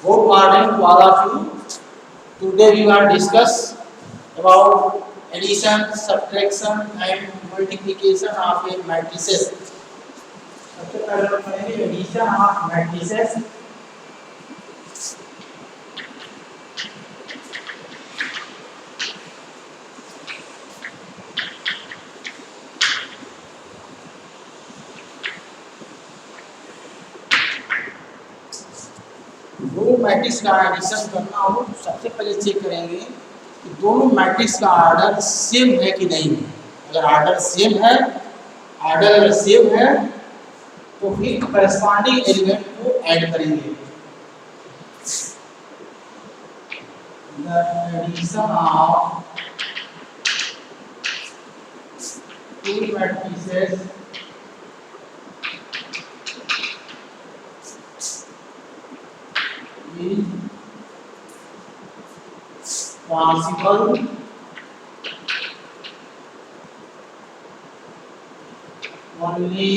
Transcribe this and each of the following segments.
Good morning to all of you. Today we will discuss about addition, subtraction and multiplication of a matrices. सबसे पहले हम पढ़ेंगे addition of matrices. दो matrix का addition करना हो तो सबसे पहले चेक करेंगे कि दोनों मैट्रिक्स का ऑर्डर सेम है कि नहीं। अगर ऑर्डर सेम है, तो फिर करस्पॉन्डिंग एलिमेंट को ऐड करेंगे। The addition of two matrices is possible only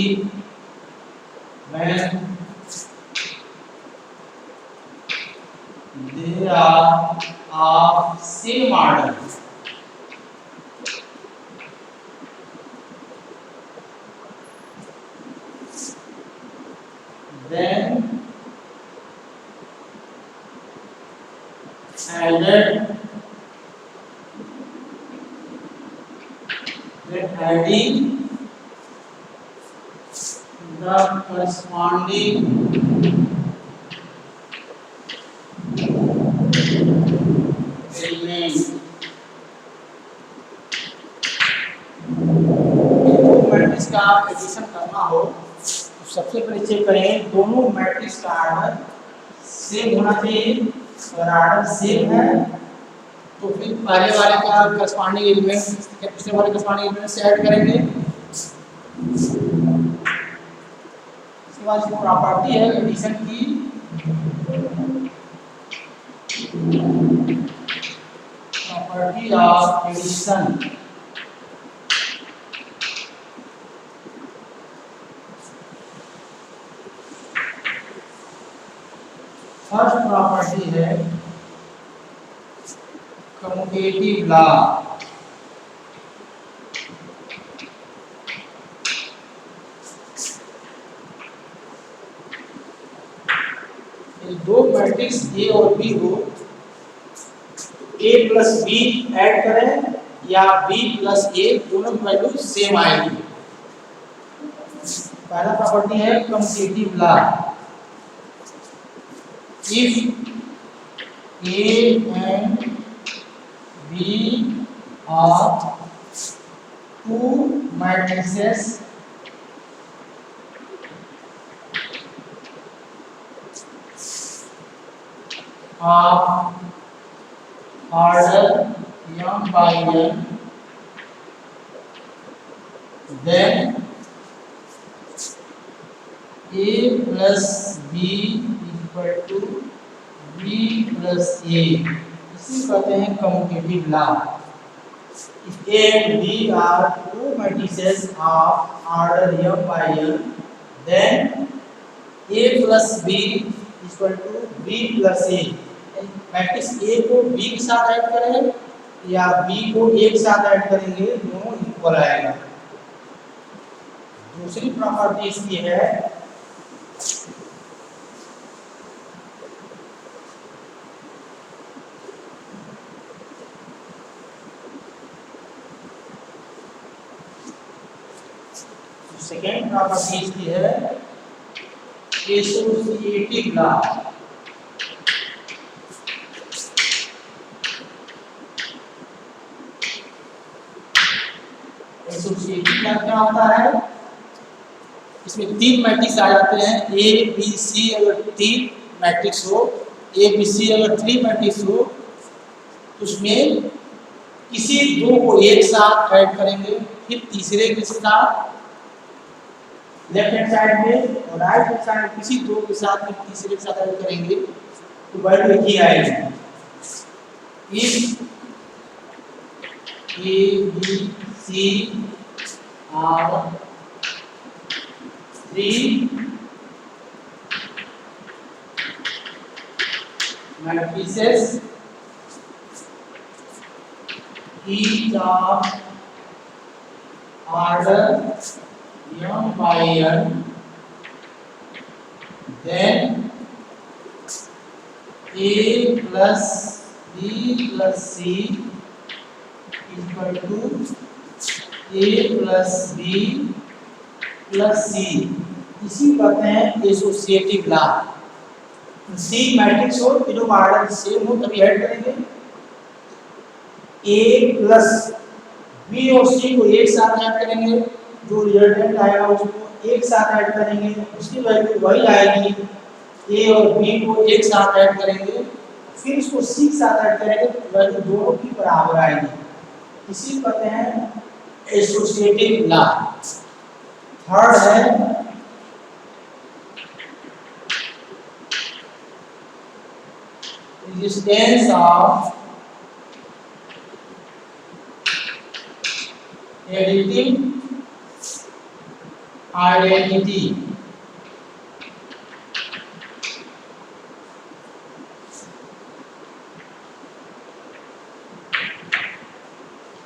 when they are of same order. Then adding the corresponding element matrix का एडिशन करना हो तो सबसे पहले चेक करें दोनों मैट्रिक्स का ऑर्डर सेम होना चाहिए। अगर ऑर्डर सेम है तो फिर पहले वाले का करस्पॉन्डिंग एलिमेंट दूसरे वाले करस्पॉन्डिंग एलिमेंट से ऐड करेंगे। इसके बाद जो प्रॉपर्टी है एडिशन की, property of addition. First property है कम्यूटेटिव लॉ। दो मैट्रिक्स ए और बी हो, ए प्लस बी ऐड करें या बी प्लस ए, दोनों की वैल्यू सेम आएगी। पहला प्रॉपर्टी है commutative law. If A and B are two matrices of order m by n, then A plus B equal to B plus A। इसी कहते हैं commutative law. If A and B are two matrices of order m by n, then A plus B equal to B plus A। Matrix A को B के साथ add करें या B को A के साथ ऐड करेंगे, दोनों इक्वल आएगा। दूसरी प्रॉपर्टी इसकी है सेकेंड प्रॉपर्टी इसकी है एसोसिएटिव लॉ। एसोसिएटिव लॉ क्या होता है? इसमें तीन मैट्रिक्स आ जाते हैं, ए बी सी। अगर तीन मैट्रिक्स हो, ए बी सी अगर थ्री मैट्रिक्स हो तो उसमें किसी दो को एक साथ ऐड करेंगे, फिर तीसरे के साथ लेफ्ट हैंड साइड में और राइट हैंड साइड किसी दो के साथ फिर तीसरे के साथ ऐड करेंगे तो वैल्यू एक ही आएगी। If A B C are three matrices each of order m by n, then a plus b plus c equal to a plus b plus c। इसी कहते हैं एसोसिएटिव लॉ। सी मैट्रिक्स हो, तीनों का ऑर्डर सेम हो तभी add करेंगे। ए plus B और सी को एक साथ ऐड करेंगे, जो रिजल्टेंट आएगा उसको एक साथ ऐड करेंगे, उसकी वैल्यू वही आएगी। ए और बी को एक साथ ऐड करेंगे, फिर इसको सी के साथ ऐड करेंगे तो वैल्यू दोनों की बराबर आएगी। इसी को कहते हैं एसोसिएटिव लॉ। थर्ड है existence of additive identity।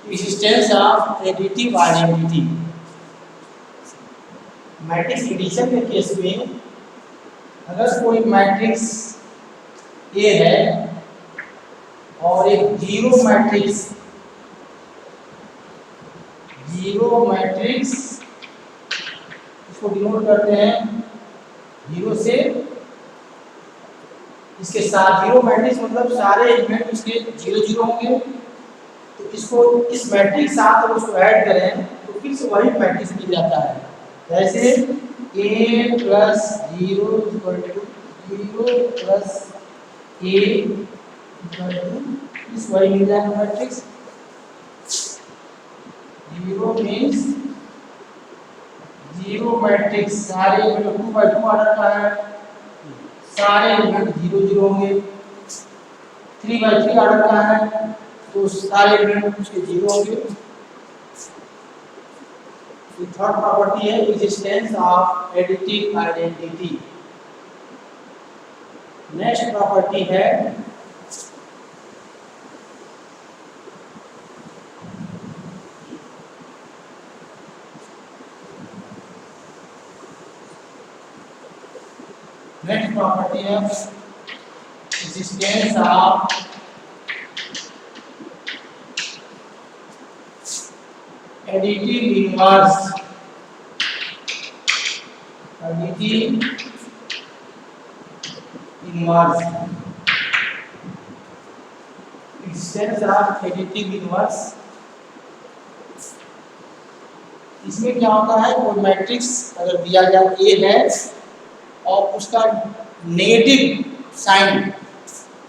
existence of additive identity। Matrix addition के केस में अगर कोई मैट्रिक्स ए है और एक जीरो मैट्रिक्स इसको डिनोट करते हैं जीरो से, इसके साथ जीरो मैट्रिक्स मतलब सारे एलिमेंट इसके जीरो जीरो होंगे, तो इसको इस मैट्रिक्स साथ अगर उसको ऐड करें तो फिर से वही मैट्रिक्स मिल जाता है। जैसे a plus zero equal to zero plus a equal to इस वही मिल जाएगा matrix. Zero means zero matrix सारे एलिमेंट 2 बाई 2 ऑर्डर का है, सारे एलिमेंट जीरो जीरो होंगे। 3 बाई 3 ऑर्डर का है तो सारे एलिमेंट उसके जीरो होंगे। थर्ड प्रॉपर्टी है existence of additive identity. Next property है existence of additive inverse. Existence of additive inverse. इसमें क्या होता है, कोई मैट्रिक्स अगर दिया जाए ए है और उसका नेगेटिव साइन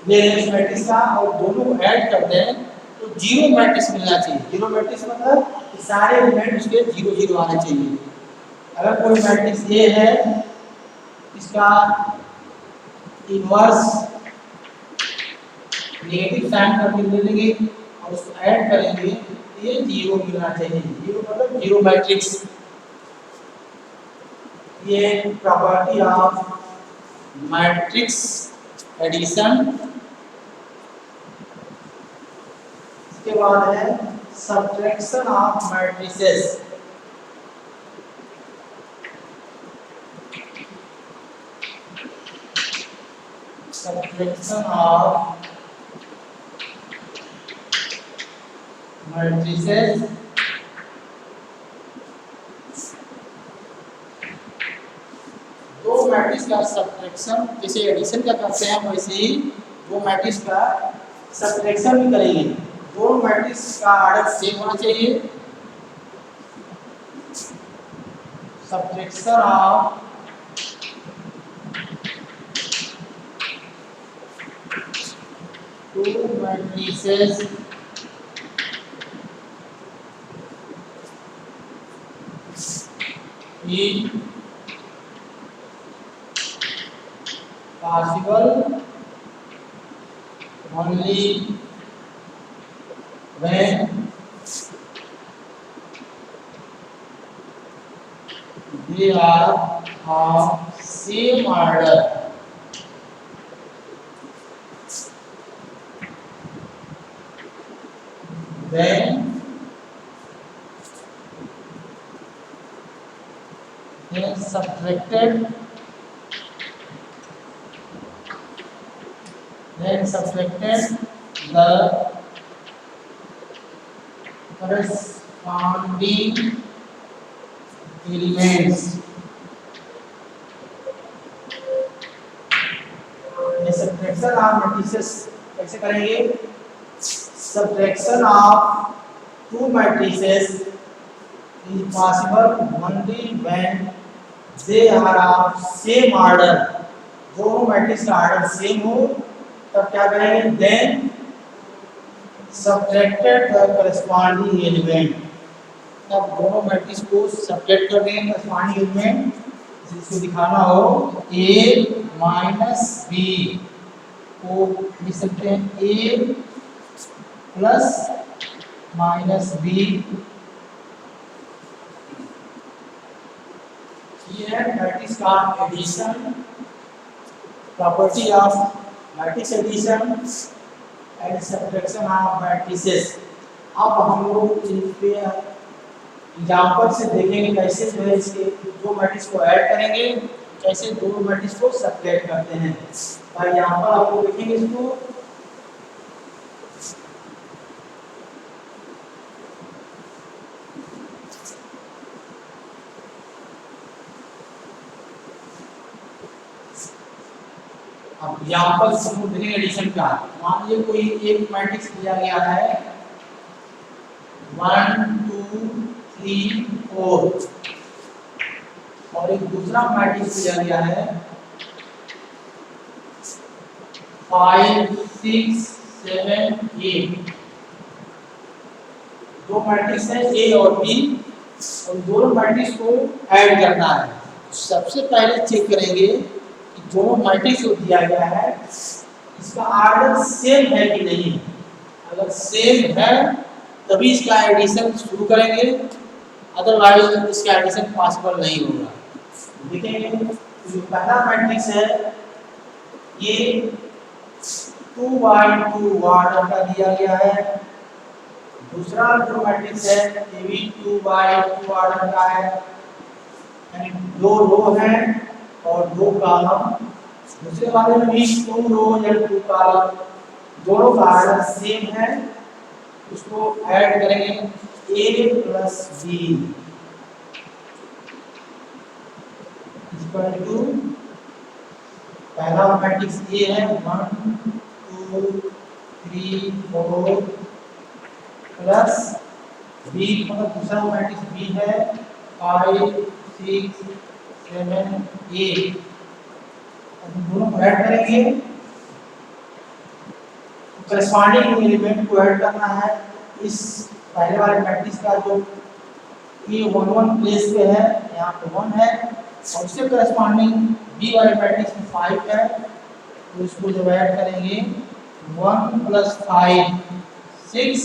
ले लें उस मैट्रिक्स का और दोनों को ऐड करते हैं तो जीरो मैट्रिक्स मिलना चाहिए। जीरो मैट्रिक्स मतलब कि सारे एलिमेंट उसके जीरो जीरो आने चाहिए। अगर कोई मैट्रिक्स ए है, इसका इनवर्स नेगेटिव साइन करके ले लेंगे और उसको ऐड करेंगे, ये जीरो मिलना चाहिए। जीरो मतलब जीरो मैट्रिक्स। ये प्रॉपर्टी ऑफ मैट्रिक्स एडिशन। इसके बाद है subtraction of matrices. Subtraction of matrices. दो मैट्रिक्स का सब्ट्रैक्शन जैसे एडिशन का करते हैं वैसे ही दो मैट्रिक्स का सब्ट्रैक्शन भी करेंगे। दोनों मैट्रिक्स का ऑर्डर सेम होना चाहिए। Subtraction of to matrices is possible only when they are of same order। then subtracted the corresponding elements. ये सब्ट्रैक्शन ऑफ मैट्रिसेस कैसे करेंगे? Subtraction of to matrices is possible only when they are of same order. दोनों matrix का order same हो तब क्या करेंगे? then subtracted the corresponding element. तब दोनों मैट्रिक्स को सब्ट्रैक्ट कर देंगे corresponding element, जिसको दिखाना हो a माइनस b को लिख सकते हैं a प्लस माइनस b। ये है मैट्रिक्स का addition, property of matrix addition and subtraction of matrices. अब हम लोग इन पे एग्जांपल से देखेंगे कैसे जो है इसके दो मैट्रिक्स को ऐड करेंगे, कैसे दो मैट्रिक्स को सब्ट्रैक्ट करते हैं। तो एग्जांपल आप लोग देखेंगे इसको। अब एग्जांपल समूह देखेंगे एडिशन का। मान लीजिए कोई एक मैट्रिक्स दिया गया है 1 2 3 4 और एक दूसरा मैट्रिक्स दिया गया है 5 6 7 8। दो मैट्रिक्स है ए और बी और दोनों मैट्रिक्स को ऐड करना है। सबसे पहले चेक करेंगे दोनों मैट्रिक्स को दिया गया है इसका ऑर्डर सेम है कि नहीं। अगर सेम है तभी इसका एडिशन शुरू करेंगे, अदरवाइज इसका एडिशन पॉसिबल नहीं होगा। देखेंगे जो पहला मैट्रिक्स है ये 2/2 ऑर्डर का दिया गया है। दूसरा जो मैट्रिक्स है ये भी 2/2 ऑर्डर का है, यानी दो रो है और दो कॉलम। दूसरे वाले में भी 2 रो या 2 कॉलम, दोनों का ऑर्डर सेम है। उसको ऐड करेंगे a plus b equal to पहला मैट्रिक्स a है 1 2 3 4 प्लस b मतलब दूसरा मैट्रिक्स b है 5 6 7 8। दोनों को ऐड करेंगे, करस्पॉन्डिंग एलिमेंट को ऐड करना है। इस पहले वाले मैट्रिक्स का जो ये 1 1 प्लेस पे है यहाँ पे 1 है और उसके करस्पॉन्डिंग बी वाले मैट्रिक्स में 5 है, तो इसको जब ऐड करेंगे 1 + 5 6।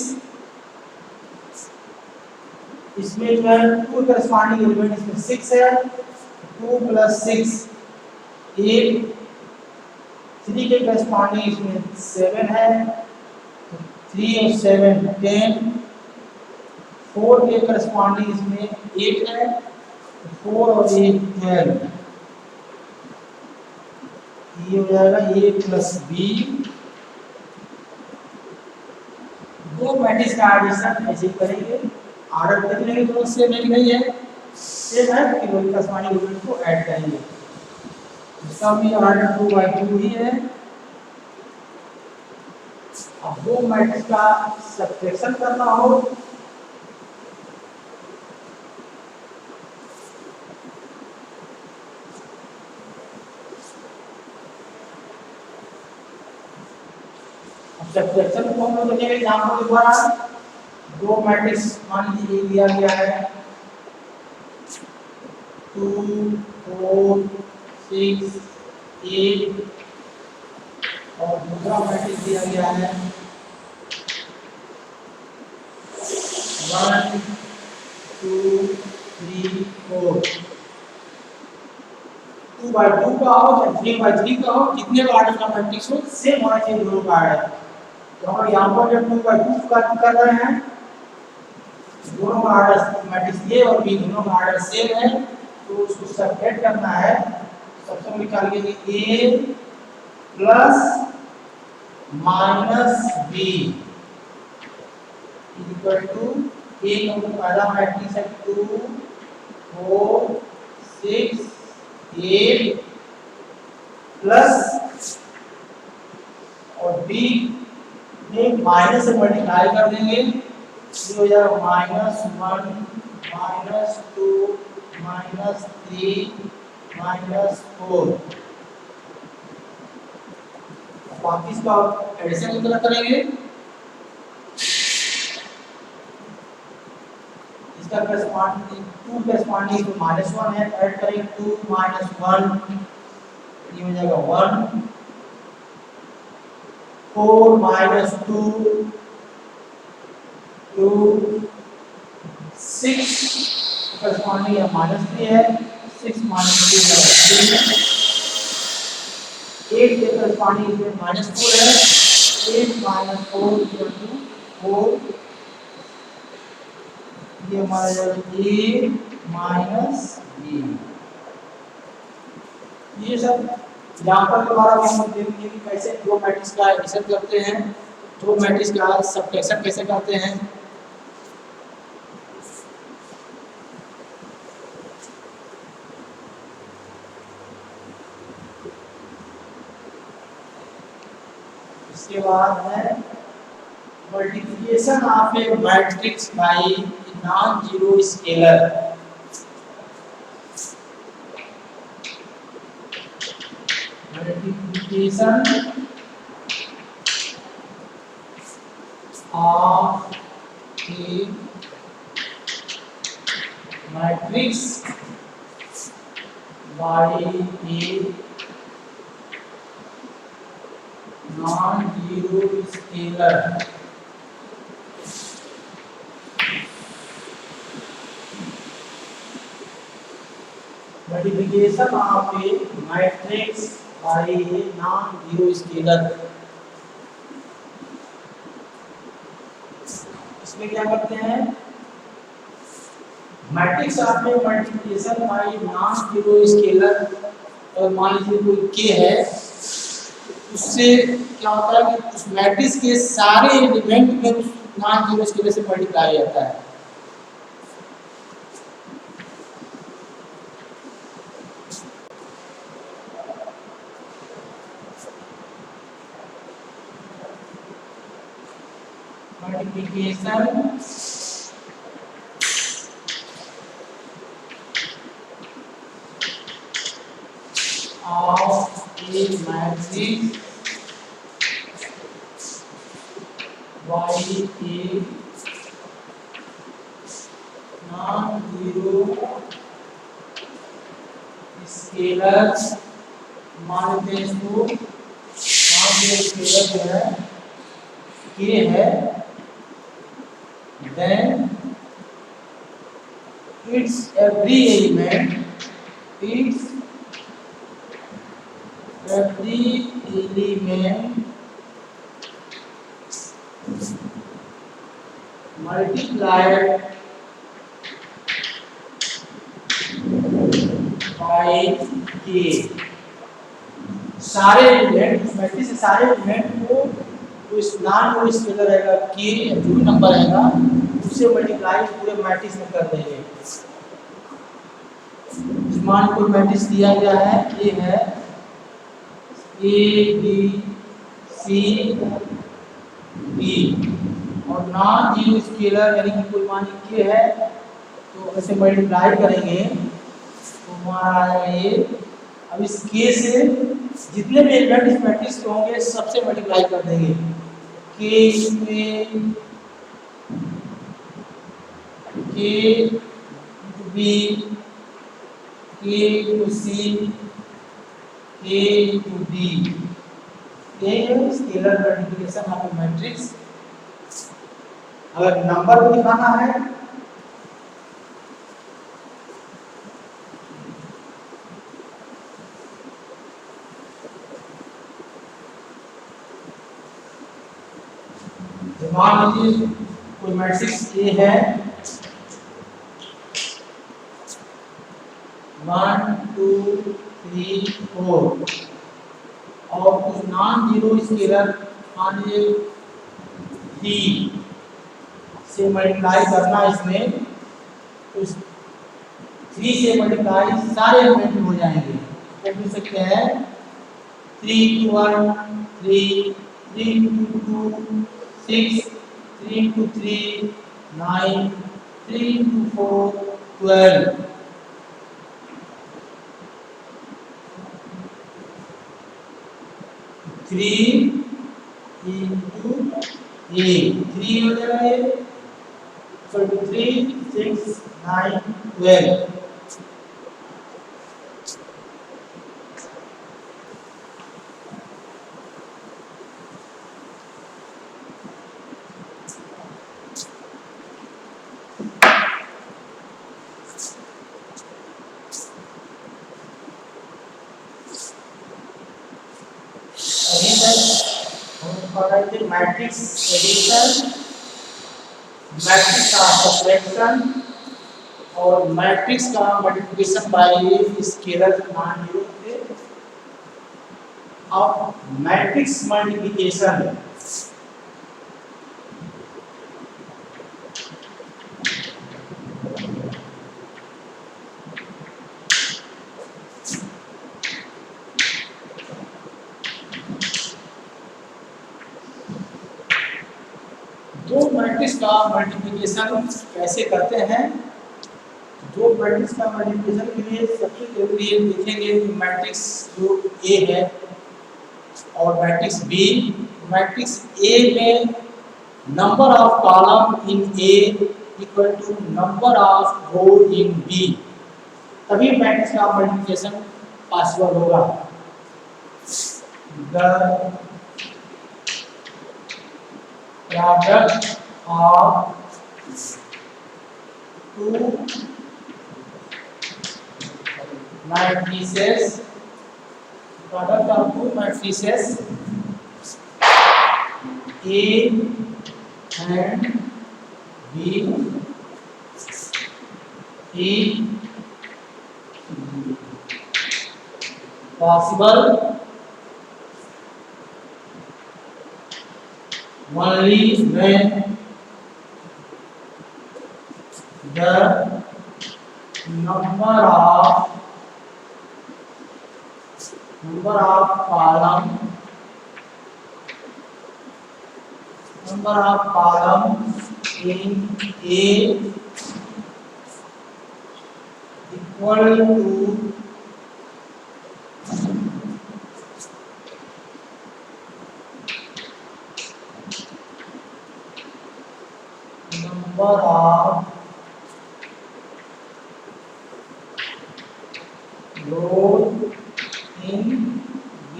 इसमें जो है 2 करस्पॉन्डिंग एलिमेंट इसमें 6 है, 2 + 6 8। 3 के करस्पॉन्डिंग इसमें 7 है, 3 और 7 10। 4 के करस्पॉन्डिंग इसमें 8 है, 4 और 8 12। ये हो जाएगा a + b। दो मैट्रिक्स का एडिशन ऐसे ही करेंगे। ऑर्डर देख लेंगे दोनों सेम है कि नहीं है, सेम है कि वही करस्पॉन्डिंग एलिमेंट को ऐड करेंगे। इसका भी ऑर्डर 2/2 ही है। अब दो मैट्रिक्स का सब्ट्रैक्शन करना हो सब्ट्रैक्शन को हम लोग देखेंगे एग्जांपल के द्वारा। दो मैट्रिक्स मान लीजिए दिया गया है 2 4 6 8 और दूसरा मैट्रिक्स दिया गया है 1 2 3 4। 2/2 का हो या 3/3 का हो, कितने का ऑर्डर का मैट्रिक्स हो सेम होना चाहिए दोनों का ऑर्डर। तो हम यहाँ पर जब 2/2 का कर रहे हैं दोनों का ऑर्डर मैट्रिक्स ए और बी दोनों का ऑर्डर सेम है, तो उसको सबट्रैक्ट करना है। सबसे पहले निकालेंगे A plus minus B equal to A का पहला मैट्रिक्स है 2 4 6 8 प्लस और बी में माइनस से मल्टीप्लाई कर देंगे, ये हो जाएगा -1 -2 -3 -4। बाकी इसका एडिशन कितना करेंगे, इसका करस्पॉन्डिंग 2 करस्पॉन्डिंग तो -1 है, ऐड करेंगे 2 -1 ये हो जाएगा 1 4 -2 2 6 करस्पॉन्डिंग है -3 है, 6 -3 है 3 8 के करस्पॉन्डिंग इसमें -4 है, 8 -4 इक्वल टू 4 ये हमारा जाएगा ए माइनस बी। ये सब एग्जांपल के द्वारा हम देखेंगे कि कैसे दो मैट्रिक्स का एडिशन करते हैं, दो मैट्रिक्स का सबट्रैक्शन कैसे करते हैं। इसके बाद है multiplication of A matrix bye non zero scalar. Multiplication of A matrix bye a non zero scalar. Multiplication of A matrix bye a non zero scalar. इसमें क्या करते हैं, matrix of A multiplication bye non zero scalar. और मान लीजिए कोई के है, उससे क्या होता है कि उस मैट्रिक्स के सारे एलिमेंट में उस नॉन जीरो स्केलर से मल्टीप्लाई होता है। Multiplication of A matrix bye a non zero scalar. मान लेते हैं इसको नॉन जीरो स्केलर जो है के है, then its every element multiplied by k। सारे एलिमेंट मैट्रिक्स से सारे एलिमेंट को तो इस नॉन जीरो स्केलर रहेगा k, जो भी नंबर रहेगा उससे मल्टीप्लाई पूरे मैट्रिक्स में कर देंगे। मान कोई मैट्रिक्स दिया गया है, ये है ए बी सी डी और नॉन जीरो स्केलर यानी कि कोई मान के है, तो ऐसे मल्टीप्लाई करेंगे तो हमारा आ जाएगा ये। अब इस के से जितने भी एलिमेंट इस मैट्रिक्स के होंगे सबसे मल्टीप्लाई कर देंगे। के में के टू बी के टू सी के टू डी। ये है स्केलर मल्टीप्लिकेशन ऑफ मैट्रिक्स। अगर नंबर को दिखाना है मान लीजिए कोई मैट्रिक्स ए है, 3 4 और कुछ नॉन जीरो स्केलर मान लीजिए 3 से मल्टीप्लाई करना इसमें, तो 3 से मल्टीप्लाई सारे एलिमेंट हो जाएंगे। तो लिख सकते हैं 3 into 1 3, 3 into 2 6, 3 into 3 9, 3 into 4 12। 3 into 8 3 हो जाएगा ये, so 3 6 9 12। मैट्रिक्स एडिशन, मैट्रिक्स का सब्ट्रैक्शन और मैट्रिक्स का multiplication bye scalar non zero थे। अब मैट्रिक्स मल्टीप्लिकेशन, दो मैट्रिक्स का मल्टीप्लिकेशन कैसे करते हैं। दो मैट्रिक्स का मल्टीप्लिकेशन के लिए सबसे जरूरी है देखेंगे कि मैट्रिक्स जो ए है और मैट्रिक्स बी। मैट्रिक्स ए में number of column in A equal to number of row in B, तभी मैट्रिक्स का मल्टीप्लिकेशन पॉसिबल होगा। The product of two matrices, product of two matrices A and B is possible only when the number of column in A equal to number of rows in B।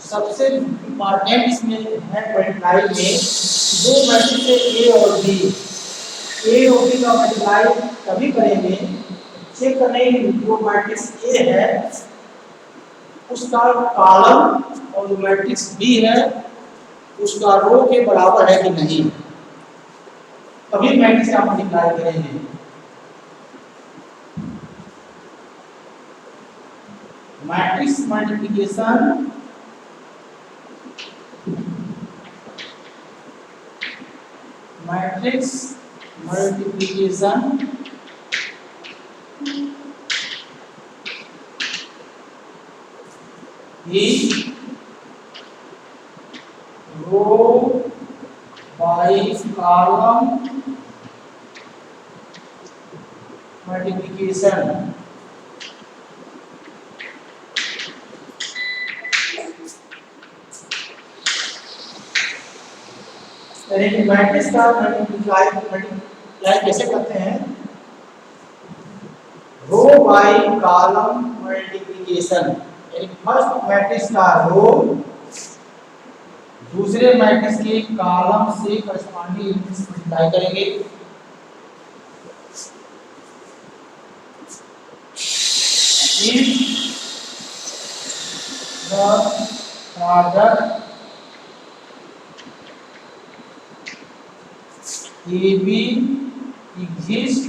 सबसे important इसमें है multiply में दो matrix है ए और B. A और B का multiply तभी करेंगे चेक करने के लिए जो मैट्रिक्स ए है उसका कॉलम और जो मैट्रिक्स बी है उसका रो के बराबर है कि नहीं, तभी मैट्रिक्स का मल्टीप्लाई करेंगे। Matrix multiplication is row by column multiplication। Matrix का मल्टीप्लाई कैसे करते हैं, row by column multiplication. First matrix का रो दूसरे मैट्रिक्स के कॉलम से करस्पॉन्डिंग एलिमेंट्स मल्टीप्लाई करेंगे। If the product AB exists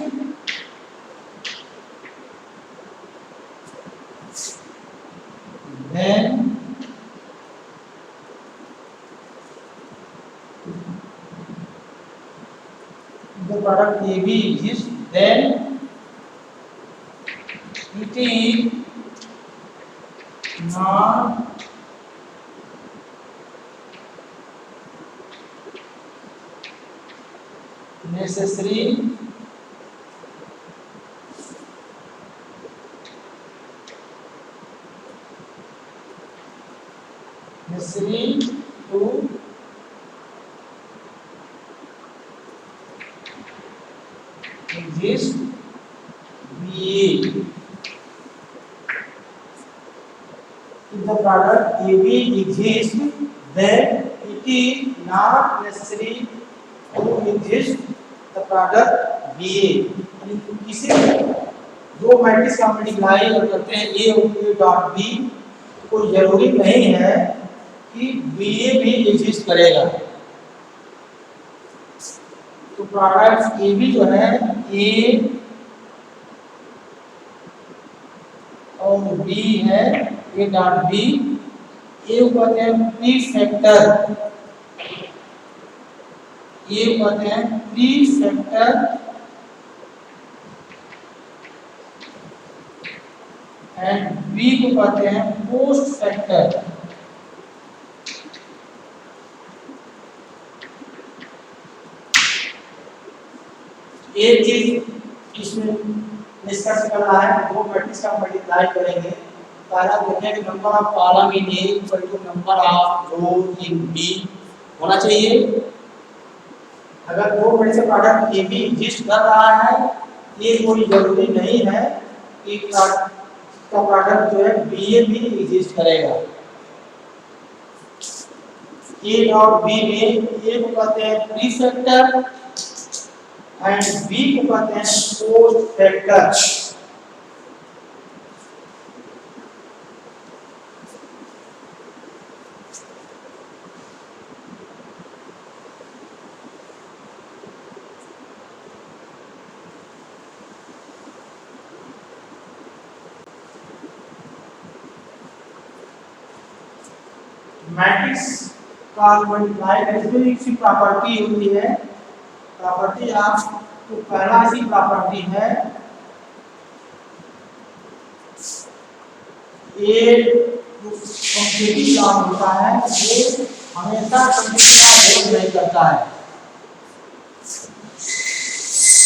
then the product AB exists, then it is not necessary to exist BA. If the product AB exists, then it is not necessary to exist the product BA. किसी दो matrix का multiply करते हैं A और A dot B, कोई जरूरी नहीं है कि BA भी एग्जिस्ट करेगा। तो प्रोडक्ट AB जो है A और B है A डॉट B, A कहते हैं प्रीफैक्टर, A कहते हैं प्रीफैक्टर एंड B को कहते हैं पोस्ट फैक्टर। एक चीज इसमें डिस्कस करना है, दो मैट्रिक्स का मल्टीप्लाई करेंगे। पहला देखें कि number of column in A equal to number of row in B होना चाहिए। अगर दो मैट्रिक्स का प्रोडक्ट ए बी एग्जिस्ट कर रहा है, ये कोई जरूरी नहीं है कि का प्रोडक्ट जो है बी ए भी एग्जिस्ट करेगा। ए डॉट बी में ए को कहते हैं प्रीफैक्टर एंड बी को कहते हैं पोस्ट फैक्टर। मैट्रिक्स का मल्टीप्लाई करने की प्रॉपर्टी होती है, प्रॉपर्टी आपको पहला सी प्रॉपर्टी है ए कंप्लीटिंग काम होता है, वो हमेशा कंप्लीटिंग का होल्ड नहीं करता है।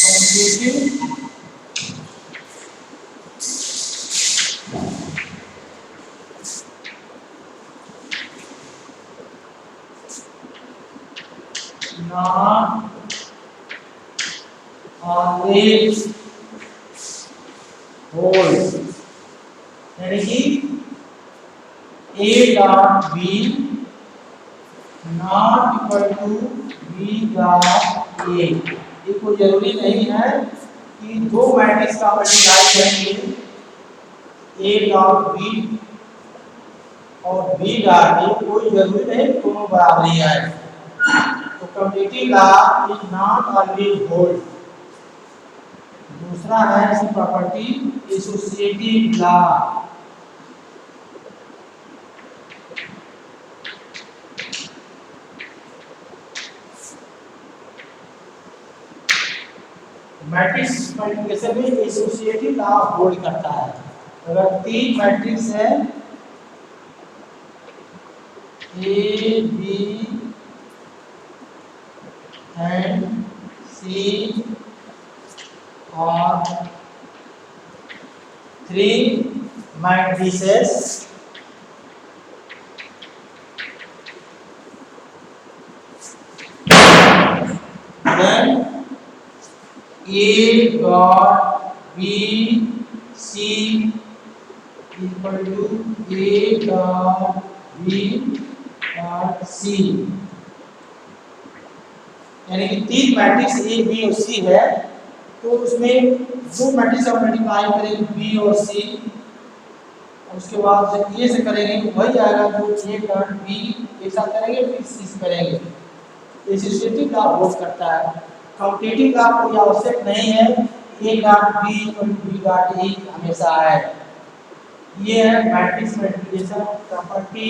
कंप्लीटिंग not always holds, यानी कि A dot B not equal to B dot A। ये कोई जरूरी नहीं है कि दो मैट्रिक्स का मल्टीप्लाई करेंगे A डॉट B और B डॉट A, कोई जरूरी नहीं दोनों बराबर ही आए। तो commutative law is not always hold. दूसरा है इसकी property associative law. Matrix multiplication में एसोसिएटिव लॉ होल्ड करता है। अगर तीन मैट्रिक्स है ए बी एंड सी और three matrices, then A dot B C equal to A dot B dot C, यानी कि तीन मैट्रिक्स ए बी और सी है, तो उसमें दो मैट्रिक्स हम मल्टीप्लाई करेंगे बी और सी, उसके बाद जब ए से करेंगे तो वही आएगा जो ए डॉट बी एक साथ करेंगे फिर सी से करेंगे। एसोसिएटिव लॉ होल्ड करता है। कम्युटेटिव लॉ कोई आवश्यक नहीं है, ए डॉट बी और बी डॉट ए हमेशा है। ये है मैट्रिक्स मल्टीप्लिकेशन प्रॉपर्टी।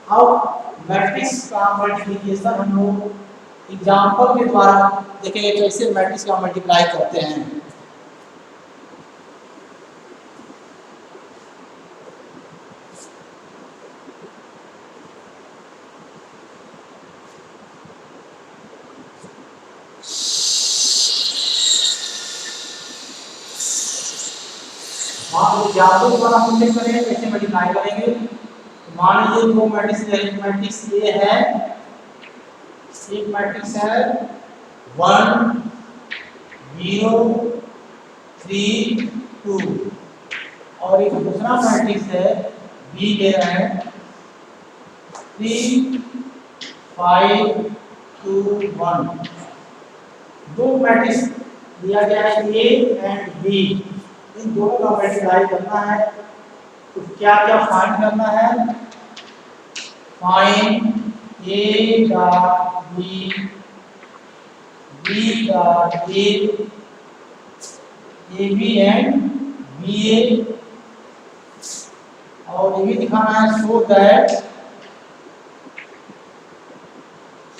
अब मैट्रिक्स का मल्टीप्लिकेशन हम लोग एग्जांपल के द्वारा देखेंगे कैसे मैट्रिक्स का मल्टीप्लाई करते हैं। एग्जांपल के द्वारा हम चेक करेंगे कैसे मल्टीप्लाई करेंगे। मान लीजिए दो मैट्रिक्स है, एक मैट्रिक्स ए है, एक मैट्रिक्स है 1 0 3 2 और एक दूसरा मैट्रिक्स है बी दे रहे हैं 3 5 2 1। दो मैट्रिक्स दिया गया है ए एंड बी, इन दोनों का मल्टीप्लाई करना है। तो क्या क्या फाइंड करना है? Find A dot B, B dot A, A B and B A, और ये भी दिखाना है so that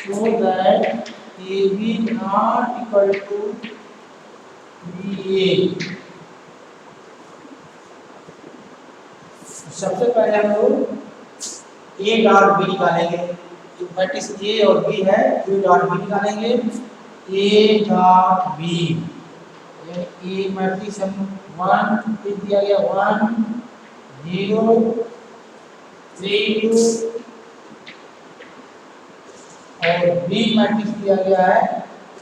A B not equal to B A. सबसे पहले हम लोग ए डॉट बी निकालेंगे। जो मैट्रिक्स ए और बी है ए डॉट बी निकालेंगे। A dot B A matrix हम 1 दिया गया 1 0 3 2 और बी मैट्रिक्स दिया गया है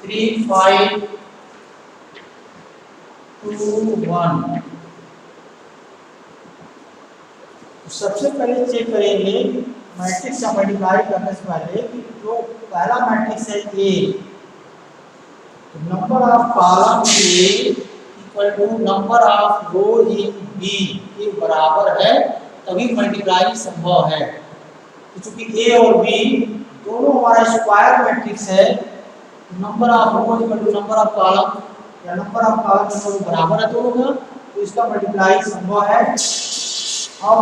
3 5 2 1। सबसे पहले चेक करेंगे मैट्रिक्स का मल्टीप्लाई करने से पहले कि जो पहला मैट्रिक्स है A, number of column A equal to number of row in B के बराबर है, तभी मल्टीप्लाई संभव है। तो चूंकि ए और बी दोनों हमारा स्क्वायर मैट्रिक्स है, number of row equal to number of column या नंबर ऑफ कॉलम बराबर है दोनों का, तो इसका मल्टीप्लाई संभव है। अब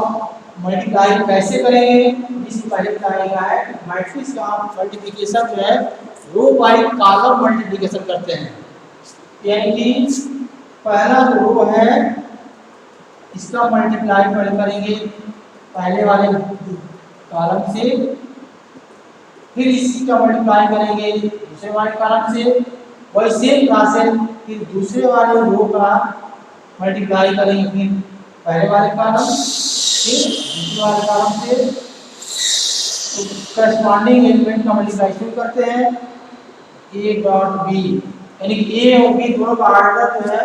मल्टीप्लाई कैसे करेंगे? इससे पहले बताया गया है मैट्रिक्स का मल्टीप्लिकेशन जो है रो बाई कॉलम मल्टीप्लिकेशन करते हैं। यानी कि पहला जो रो है इसका मल्टीप्लाई पहले करेंगे पहले वाले कॉलम से, फिर इसी का मल्टीप्लाई करेंगे दूसरे वाले कॉलम से, वैसे प्रोसेस फिर दूसरे वाले रो का मल्टीप्लाई करेंगे फिर पहले वाले कॉलम फिर दूसरे वाले कॉलम से, तो करस्पॉन्डिंग एलिमेंट का मल्टीप्लाई शुरू करते हैं ए डॉट बी। यानी कि ए और बी दोनों का ऑर्डर जो है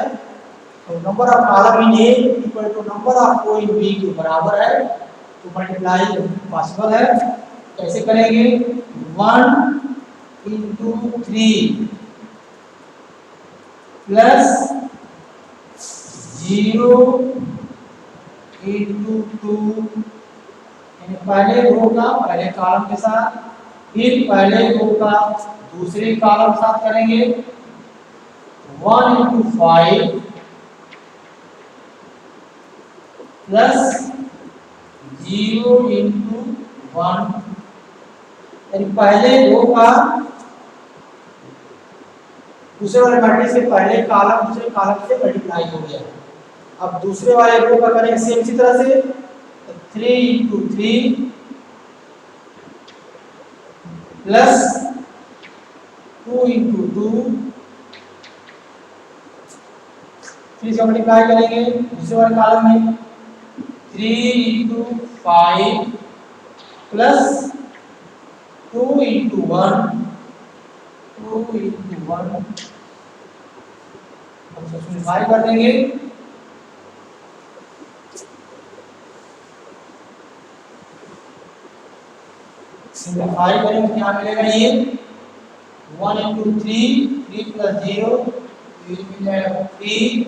तो number of column in A equal to number of row in B के बराबर है, तो मल्टीप्लाई पॉसिबल है। कैसे करेंगे? 1 into 3 प्लस 0 into 2, यानी पहले रो का पहले कॉलम के साथ फिर पहले रो का दूसरे कॉलम के साथ करेंगे 1 into 5 प्लस 0 into 1, यानी पहले रो का दूसरे वाले मैट्रिक्स से पहले कॉलम दूसरे कॉलम से मल्टीप्लाई हो गया। अब दूसरे वाले रो का करेंगे सेम इसी तरह से 3 into 3 प्लस 2 into 2, फिर से मल्टीप्लाई करेंगे दूसरे वाले कॉलम में 3 into 5 प्लस 2 into 1 सिंप्लीफाई कर देंगे। सिंप्लीफाई करेंगे क्या मिलेगा? ये 1 into 3 plus 0 मिल जाएगा 3,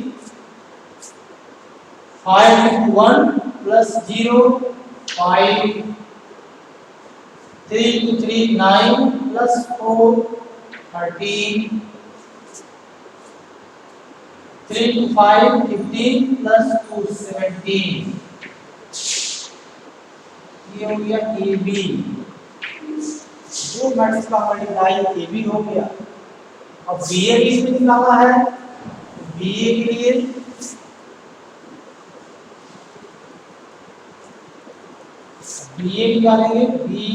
5 into 1 plus 0 5, 3 into 3 9 plus 4 13, 3 to 5 15 plus 2 17। ये हो गया ए बी, दो मैट्रिक्स का मल्टीप्लाई ए बी हो गया। अब बी ए भी इसमें निकालना है, बी ए के लिए बी ए निकालेंगे, बी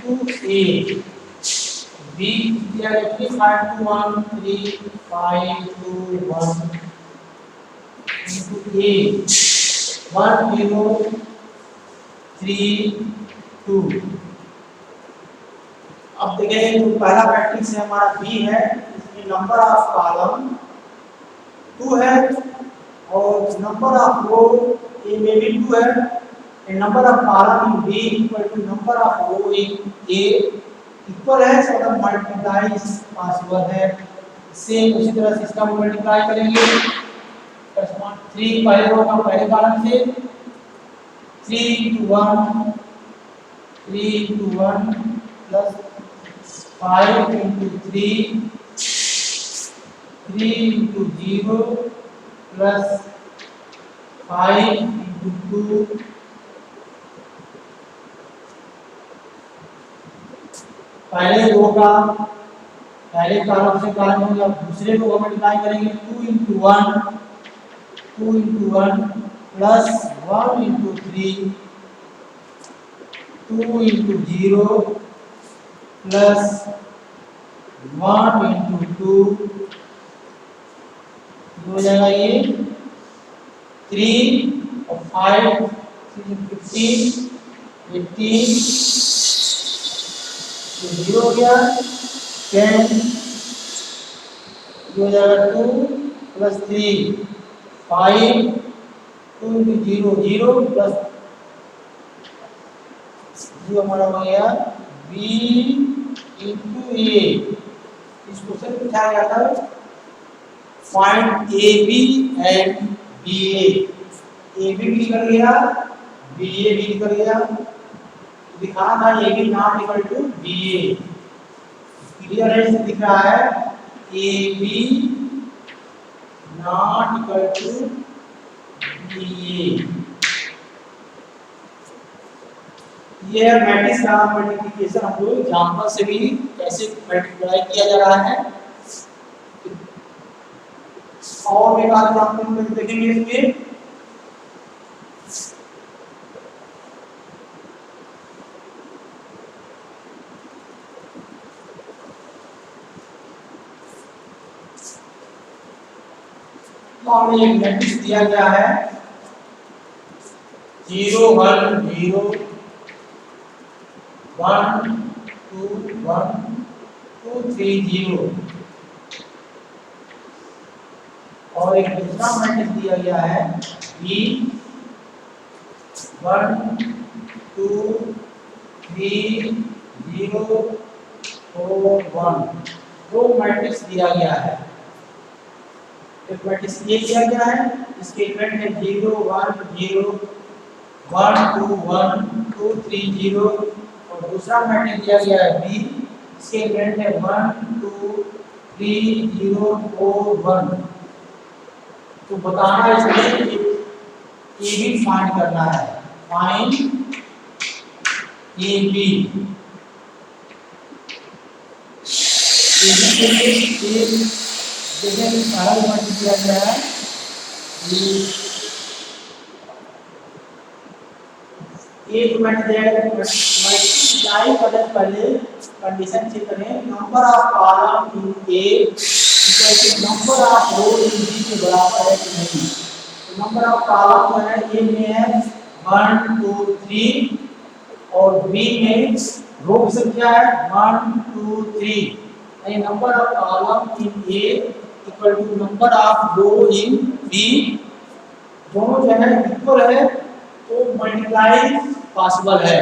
इंटू ए, बी दिया है 5 2 1 3 5 2 1 इंटू ए 1 0 3 2। अब देखेंगे तो पहला मैट्रिक्स है हमारा बी है, इसमें नंबर ऑफ कॉलम 2 है और नंबर ऑफ रो ए में भी 2 है, and number of column in B equal to number of row in A equal है, सो द मल्टीप्लाई पॉसिबल है। सेम उसी तरह से इसका मल्टीप्लाई करेंगे, 3 पहले रो का पहले कॉलम से 3 into 1 3 into 1 plus 5 into 3 3 into 0 plus 5 into 2 पहले रो का पहले कॉलम से कॉलम हो गया, दूसरे रो को मल्टीप्लाई करेंगे 2 into 1 plus 1 into 3 2 into 0 plus 1 into 2 हो जाएगा ये 3 और 5 15 18 0 हो गया 10 हो जाएगा 2 plus 3 5 2 into 0 0 plus जो हमारा हो गया b into a। इस क्वेश्चन में क्या आया था, find A B and B A B भी निकल गया, बी ए भी निकल गया, दिखाना था A B not equal to B A. Clear है, इसमें दिख रहा है A B not equal to B A. ये मैट्रिक्स का मल्टीप्लिकेशन हम लोग एग्जांपल से भी कैसे मल्टीप्लाई किया जा रहा है, और एक आध एग्जांपल में देखेंगे इसमें। हमें एक मैट्रिक्स दिया गया है 0 1 0 1 2 1 2 3 0 और एक दूसरा मैट्रिक्स दिया गया है b 1 2 3 0 4 1। दो मैट्रिक्स दिया गया है, एक मैट्रिक्स ये दिया गया है, इसके एलिमेंट है 0 1 0 1 2 1 2 3 0 और दूसरा मैट्रिक्स दिया गया है b, इसके एलिमेंट है 1 2 3 0 4 1। तो बताना है इसमें ए बी फाइंड करना है, फाइंड ए बी के लिए देखिए सारा मैट्रिक्स दिया गया है, एक मैट्रिक्स दिया गया है, मल्टीप्लाई करने पहले कंडीशन चेक करें, number of column in A equal to number of row in B के बराबर है कि नहीं। तो नंबर ऑफ कॉलम जो है ए में है 1 2 3 और बी में रो की संख्या है 1 2 3, यानी number of column in A equal to number of row in B, दोनों जो है इक्वल है तो मल्टीप्लाई पॉसिबल है।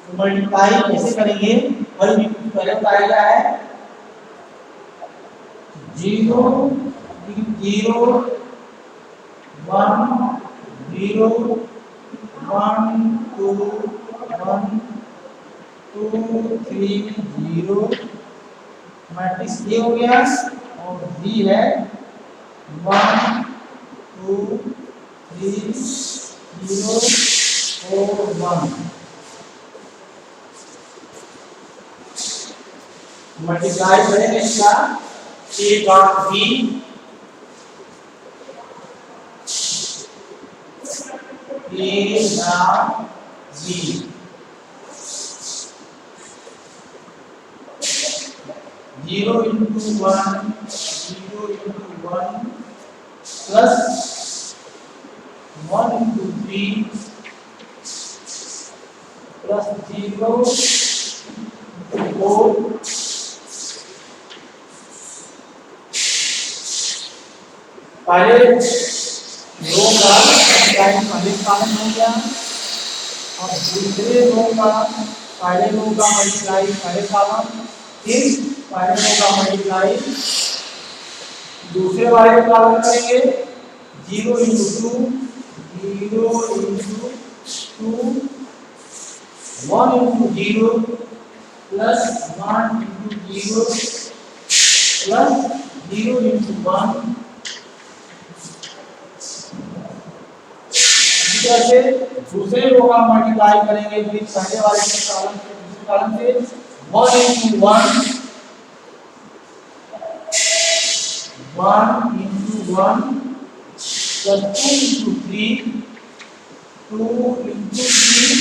तो मल्टीप्लाई कैसे करेंगे, वही पहले बताया गया है 0 0 1 0 1 2 1 2 3 0 मैट्रिक्स ये हो गया और बी है 1 2 3 0 4 1 मल्टीप्लाई करेंगे इसका A dot B A dot B 0 into 1 0 into 1 plus 1 into 3 plus 0 into 4 पहले रो का पहले कॉलम हो गया और दूसरे रो का पहले रो का मल्टीप्लाई पहले कॉलम फिर पहले रो का मल्टीप्लाई दूसरे वाले का कॉलम करेंगे 0 into 2 0 into 2 1 into 0 plus 1 into 0 plus 0 into 1 से दूसरे रो का मल्टीप्लाई करेंगे फिर पहले वाले के कॉलम से दूसरे कॉलम से 1 into 1 1 into 1 plus 2 into 3 2 into 3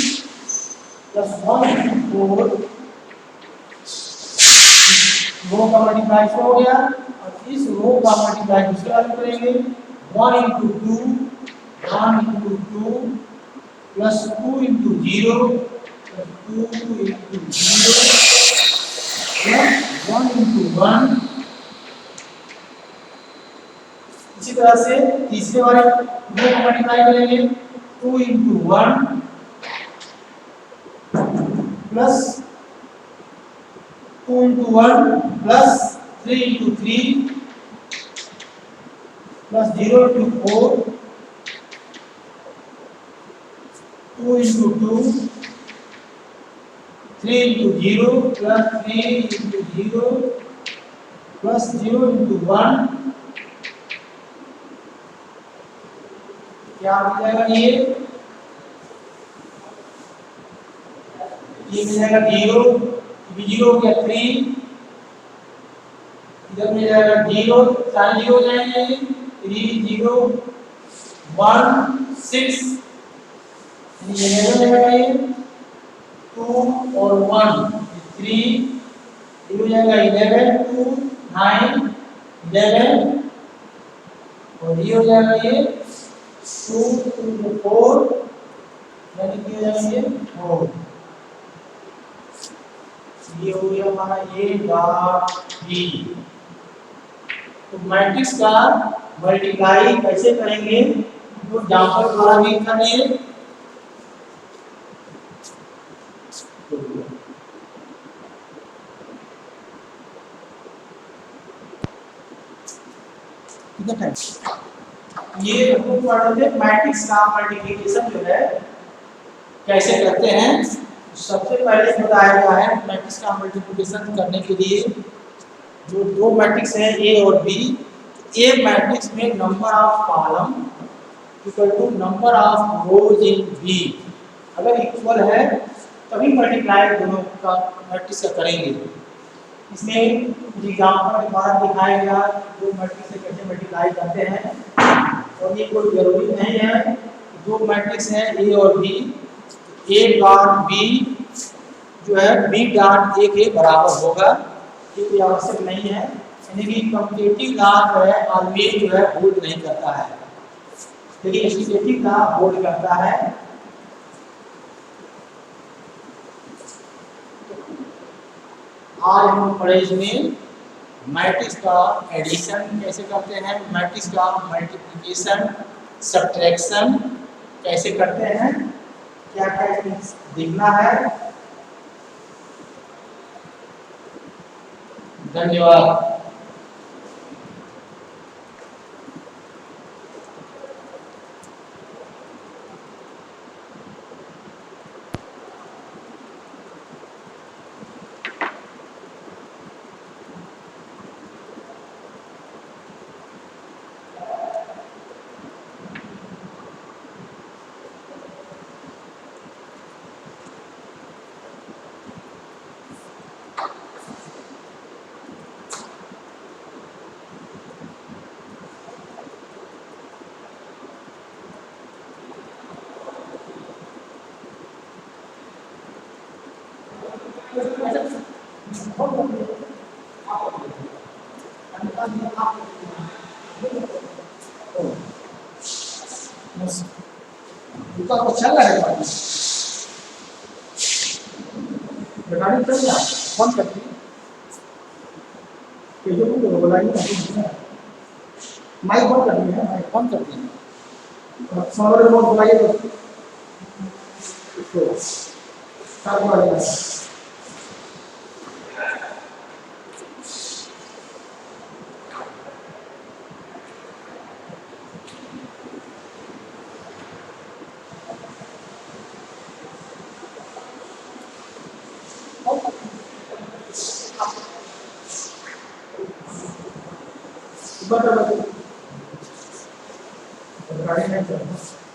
plus 1 into 4 रो का मल्टीप्लाई हो गया और इस रो का मल्टीप्लाई दूसरे वाले करेंगे 1 into 2 1 into 2 plus 2 into 0 plus 2 into 0 plus 1 into 1 इसी तरह से तीसरे वाले रो को मल्टीप्लाई करेंगे 2 into 1 plus 2 into 1 plus 3 into 3 plus 0 into 4 2 into 2 3 into 0 plus 3 into 0 plus 0 into 1 क्या मिल जाएगा ये मिल जाएगा 0 0 हो गया 3 इधर मिल जाएगा 0 सारे 0 हो जाएंगे 3 0 1 6 ये जाएगा ये 2 और 1 3 ये हो जाएगा 11 2 9 11 और ये हो जाएगा ये 2 2 4 यानी कि हो जाएगा ये 4 ये हो गया हमारा ए डॉट बी। तो मैट्रिक्स का मल्टीप्लाई कैसे करेंगे वो एग्जांपल द्वारा भी करेंगे। ये मैट्रिक्स का मल्टीप्लिकेशन जो है कैसे करते हैं। सबसे पहले बताया गया है मैट्रिक्स का मल्टीप्लिकेशन करने के लिए जो दो मैट्रिक्स हैं ए और बी, ए मैट्रिक्स में number of column equal to number of rows in B अगर इक्वल है तभी मल्टीप्लाई दोनों का मैट्रिक्स का करेंगे। इसमें एग्जाम्पल द्वारा दिखाया गया दो मैट्रिक्स से कैसे मल्टीप्लाई करते हैं और ये कोई जरूरी नहीं है। दो मैट्रिक्स हैं ए और बी, ए डॉट बी जो है बी डॉट ए के बराबर होगा, ये कोई आवश्यक नहीं है। यानी कि कम्पीटेटिव लॉ जो है ऑलवेज जो है होल्ड नहीं करता है, लेकिन एसोसिएटिव लॉ होल्ड करता है। आज हम पढ़े इसमें मैट्रिक्स का एडिशन कैसे करते हैं, मैट्रिक्स का मल्टीप्लिकेशन सब्ट्रैक्शन कैसे करते हैं, क्या क्या देखना है। धन्यवाद। तो चल रहा है गाड़ी चल रहा है कौन करती है जो तुम बोलाएंगे माइक बंद करनी है माइक बंद कर दी समझ में बुलाइए तो स्टार्ट कर दिया बता गाड़ी में चल